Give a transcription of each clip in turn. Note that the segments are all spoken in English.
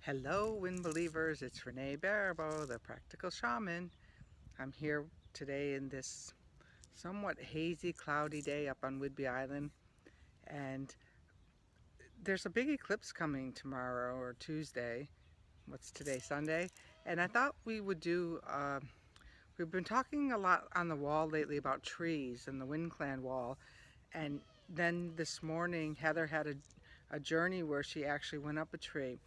Hello, wind believers. It's Renee Barabo, the practical shaman. I'm here today in this somewhat hazy, cloudy day up on Whidbey Island, and there's a big eclipse coming tomorrow or Tuesday. What's today, Sunday? And I thought we would do. We've been talking a lot on the wall lately about trees and the Wind Clan wall, and then this morning Heather had a journey where she actually went up a tree.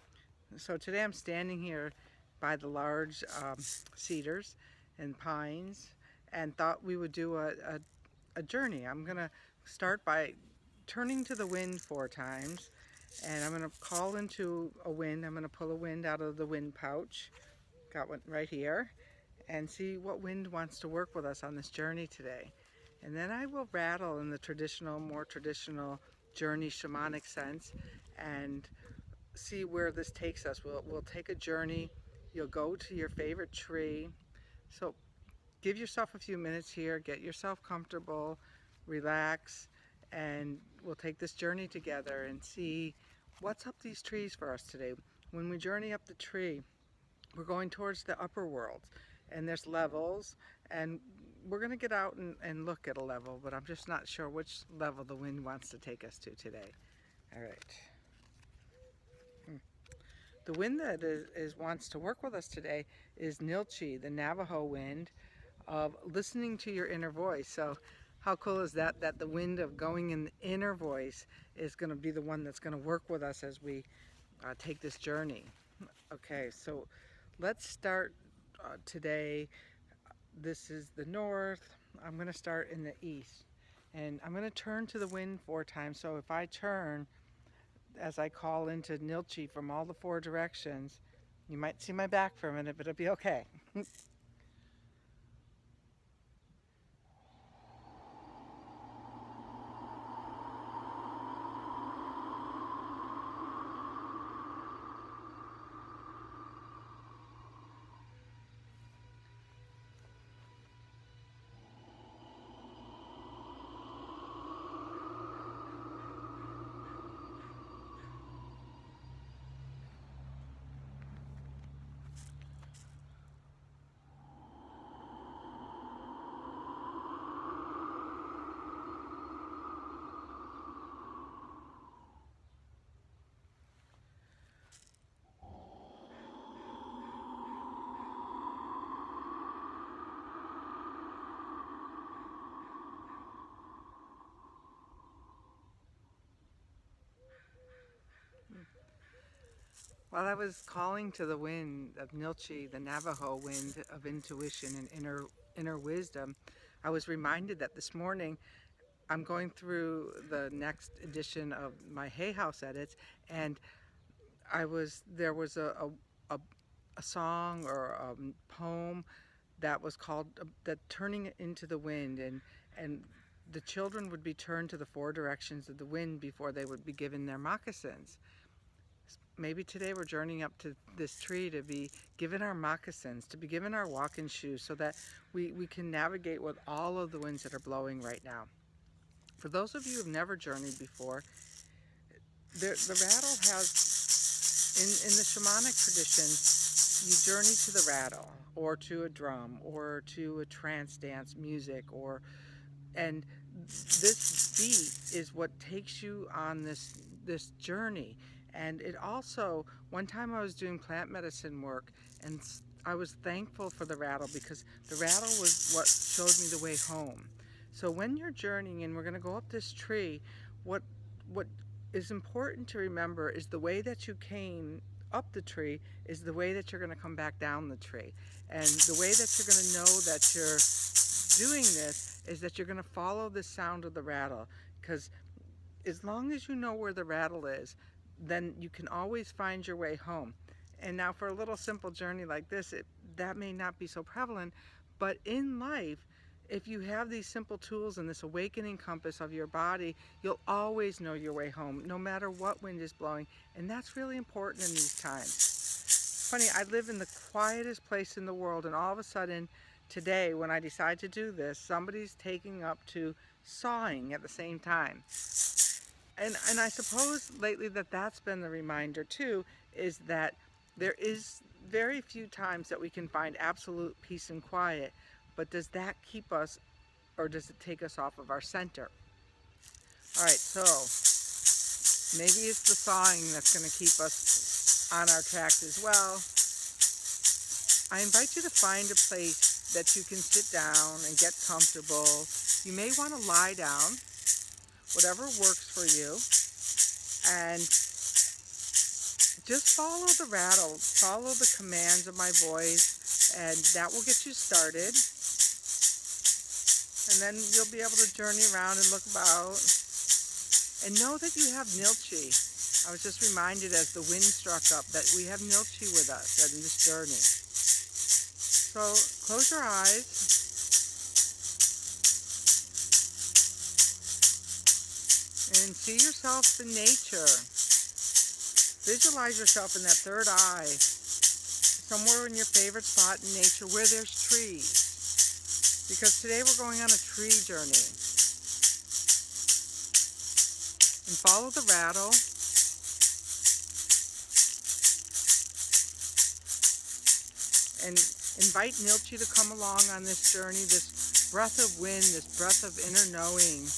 So today I'm standing here by the large cedars and pines and thought we would do a journey. I'm going to start by turning to the wind 4 times, and I'm going to call into a wind. I'm going to pull a wind out of the wind pouch. Got one right here, and see what wind wants to work with us on this journey today. And then I will rattle in the traditional, more traditional journey shamanic sense and see where this takes us. We'll take a journey. You'll go to your favorite tree. So give yourself a few minutes here, get yourself comfortable, relax, and we'll take this journey together and see what's up these trees for us today. When we journey up the tree, we're going towards the upper world, and there's levels, and we're going to get out and look at a level, but I'm just not sure which level the wind wants to take us to today. All right. The wind that wants to work with us today is Nilch'i, the Navajo wind of listening to your inner voice. So how cool is that, that the wind of going in the inner voice is going to be the one that's going to work with us as we take this journey. Okay, so let's start today. This is the north. I'm going to start in the east. And I'm going to turn to the wind 4 times. So if I turn, as I call into Nilch'i from all the 4 directions. You might see my back for a minute, but it'll be okay. While I was calling to the wind of Nilch'i, the Navajo wind of intuition and inner wisdom, I was reminded that this morning I'm going through the next edition of my Hay House edits, and there was a, a song or a poem that was called that turning it into the wind, and the children would be turned to the 4 directions of the wind before they would be given their moccasins. Maybe today we're journeying up to this tree to be given our moccasins, to be given our walking shoes so that we can navigate with all of the winds that are blowing right now. For those of you who've never journeyed before, the rattle has, in the shamanic tradition, you journey to the rattle or to a drum or to a trance dance music, and this beat is what takes you on this journey. And it also, one time I was doing plant medicine work, and I was thankful for the rattle because the rattle was what showed me the way home. So when you're journeying and we're going to go up this tree, what what is important to remember is the way that you came up the tree is the way that you're going to come back down the tree. And the way that you're going to know that you're doing this is that you're going to follow the sound of the rattle, because as long as you know where the rattle is, then you can always find your way home. And now for a little simple journey like this, that may not be so prevalent, but in life, if you have these simple tools and this awakening compass of your body, you'll always know your way home, no matter what wind is blowing. And that's really important in these times. Funny, I live in the quietest place in the world, and all of a sudden, today, when I decide to do this, somebody's taking up to sawing at the same time. And I suppose lately that's been the reminder too, is that There is very few times that we can find absolute peace and quiet, but does that keep us, or does it take us off of our center? All right, so maybe it's the sawing that's going to keep us on our tracks as well. I invite you to find a place that you can sit down and get comfortable. You may want to lie down, whatever works for you, and just follow the rattle, follow the commands of my voice, and that will get you started. And then you'll be able to journey around and look about. And know that you have Nilch'i. I was just reminded as the wind struck up that we have Nilch'i with us in this journey. So close your eyes and see yourself in nature. Visualize yourself in that third eye, somewhere in your favorite spot in nature where there's trees. Because today we're going on a tree journey. And follow the rattle. And invite Nilch'i to come along on this journey, this breath of wind, this breath of inner knowing.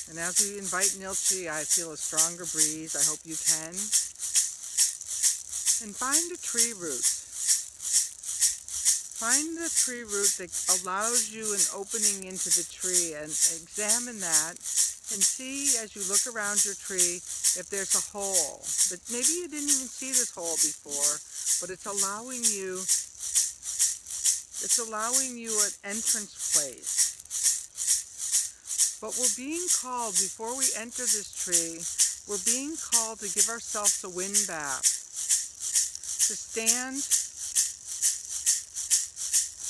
And as we invite Nilch'i, I feel a stronger breeze. I hope you can. And find a tree root. Find the tree root that allows you an opening into the tree, and examine that and see as you look around your tree if there's a hole. But maybe you didn't even see this hole before, but it's allowing you an entrance place. But we're being called, before we enter this tree, we're being called to give ourselves a wind bath, to stand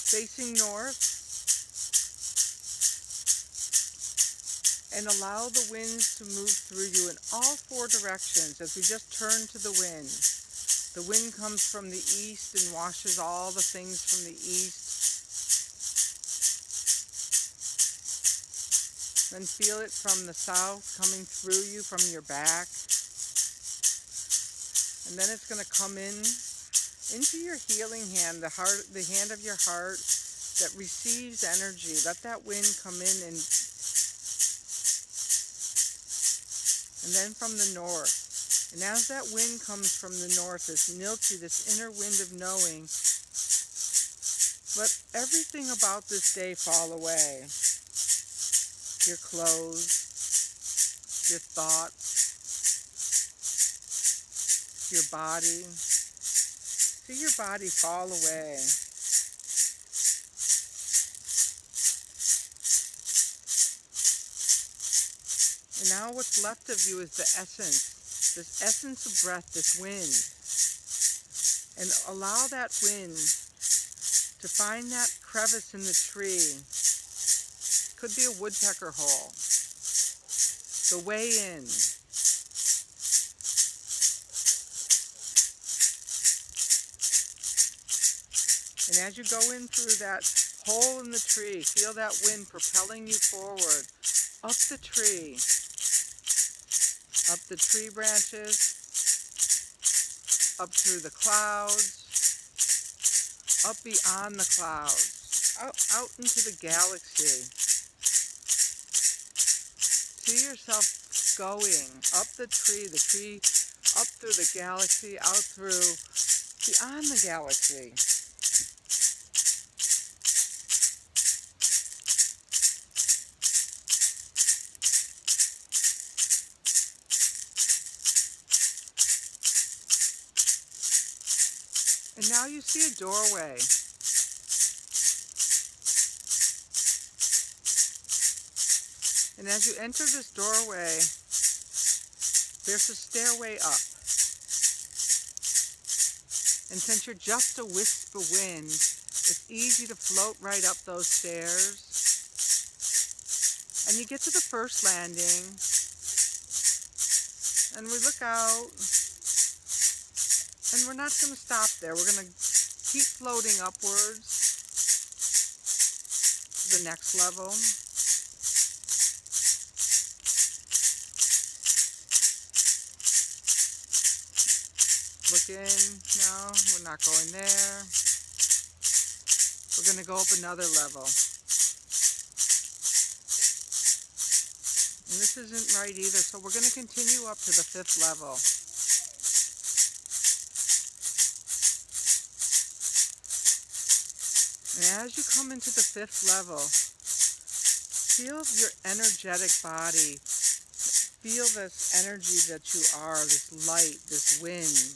facing north and allow the winds to move through you in all four directions. As we just turn to the wind comes from the east and washes all the things from the east. Then feel it from the south coming through you from your back. And then it's going to come into your healing hand, the hand of your heart that receives energy. Let that wind come in, and then from the north. And as that wind comes from the north, this Nilch'i, this inner wind of knowing, let everything about this day fall away. Your clothes, your thoughts, your body. See your body fall away. And now what's left of you is the essence, this essence of breath, this wind. And allow that wind to find that crevice in the tree. Could be a woodpecker hole. The way in. And as you go in through that hole in the tree, feel that wind propelling you forward, up the tree branches, up through the clouds, up beyond the clouds, out into the galaxy. See yourself going up the tree up through the galaxy, out through beyond the galaxy. And now you see a doorway. And as you enter this doorway, there's a stairway up. And since you're just a wisp of wind, it's easy to float right up those stairs. And you get to the first landing, and we look out, and we're not going to stop there. We're going to keep floating upwards to the next level. Look in. No, we're not going there. We're going to go up another level. And this isn't right either, so we're going to continue up to the 5th level. And as you come into the 5th level, feel your energetic body. Feel this energy that you are, this light, this wind.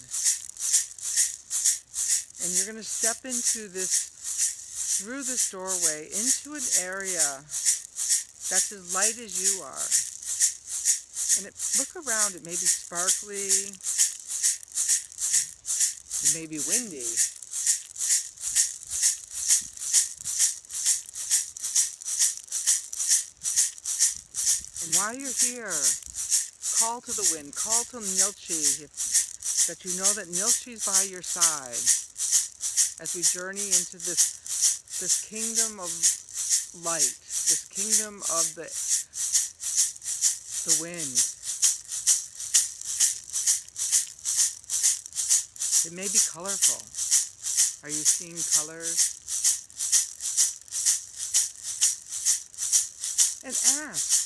And you're going to step into this, through this doorway, into an area that's as light as you are. And look around, it may be sparkly, it may be windy. And while you're here, call to the wind, call to Nilch'i, that you know that Nilch'i is by your side as we journey into this kingdom of light, this kingdom of the wind. It may be colorful. Are you seeing colors? And ask,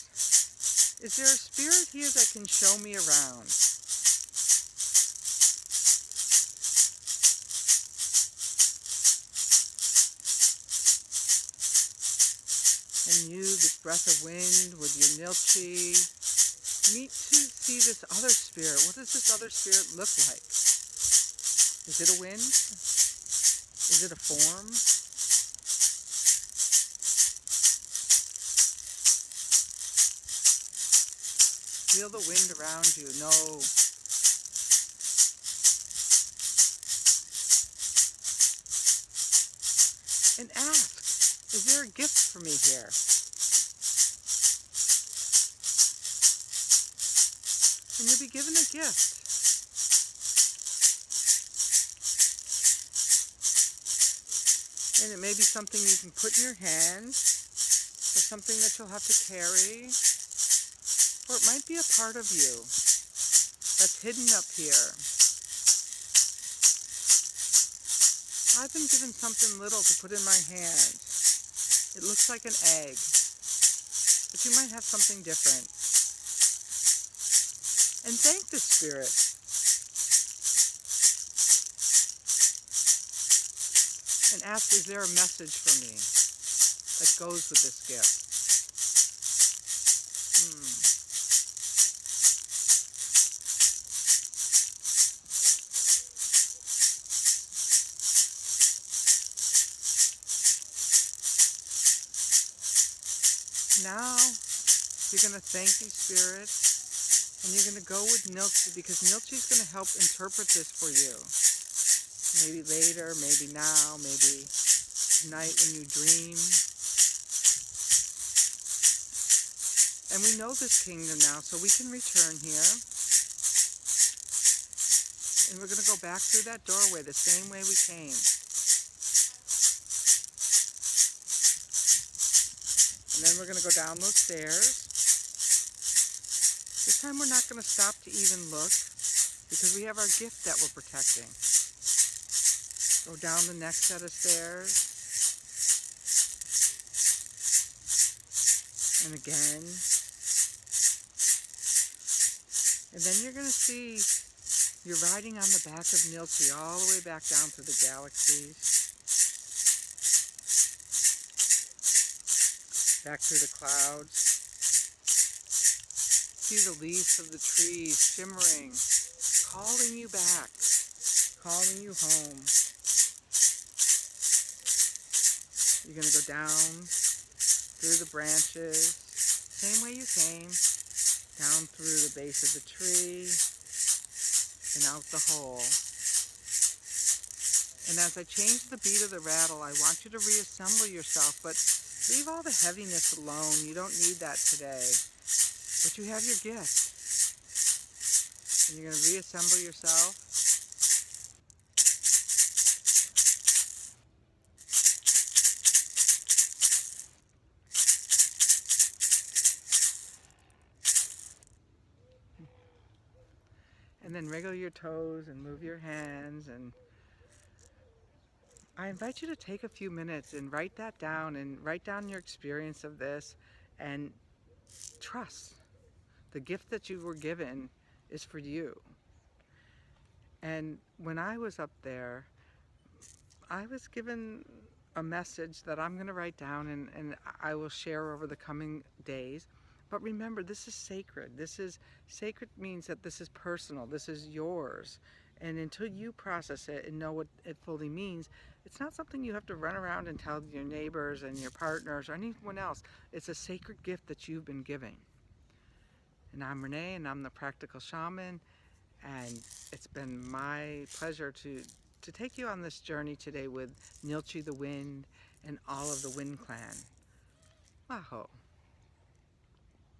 is there a spirit here that can show me around? And you, this breath of wind with your Nilch'i, meet to see this other spirit. What does this other spirit look like? Is it a wind? Is it a form? Feel the wind around you. Know. And ask, is there a gift for me here? And you'll be given a gift. And it may be something you can put in your hand, or something that you'll have to carry, or it might be a part of you that's hidden up here. I've been given something little to put in my hand. It looks like an egg, but you might have something different. And thank the spirit. And ask, is there a message for me that goes with this gift? Now, you're going to thank these spirits, and you're going to go with Nilch'i, because Nilch'i is going to help interpret this for you. Maybe later, maybe now, maybe tonight when you dream. And we know this kingdom now, so we can return here. And we're going to go back through that doorway the same way we came. And then we're going to go down those stairs. This time we're not going to stop to even look, because we have our gift that we're protecting. Go down the next set of stairs. And again. And then you're going to see you're riding on the back of Nilch'i all the way back down through the galaxies. Back through the clouds. See the leaves of the trees shimmering, calling you back, calling you home. You're going to go down through the branches, same way you came, down through the base of the tree, and out the hole. And as I change the beat of the rattle, I want you to reassemble yourself, but leave all the heaviness alone. You don't need that today. But you have your gift. And you're going to reassemble yourself. and then wriggle your toes and move your hands. And I invite you to take a few minutes and write that down and write down your experience of this and trust the gift that you were given is for you. And when I was up there, I was given a message that I'm going to write down and I will share over the coming days. But remember, this is sacred. This is sacred means that this is personal. This is yours. And until you process it and know what it fully means, it's not something you have to run around and tell your neighbors and your partners or anyone else. It's a sacred gift that you've been giving. And I'm Renee, and I'm the Practical Shaman. And it's been my pleasure to take you on this journey today with Nilch'i the Wind and all of the Wind Clan. Maho.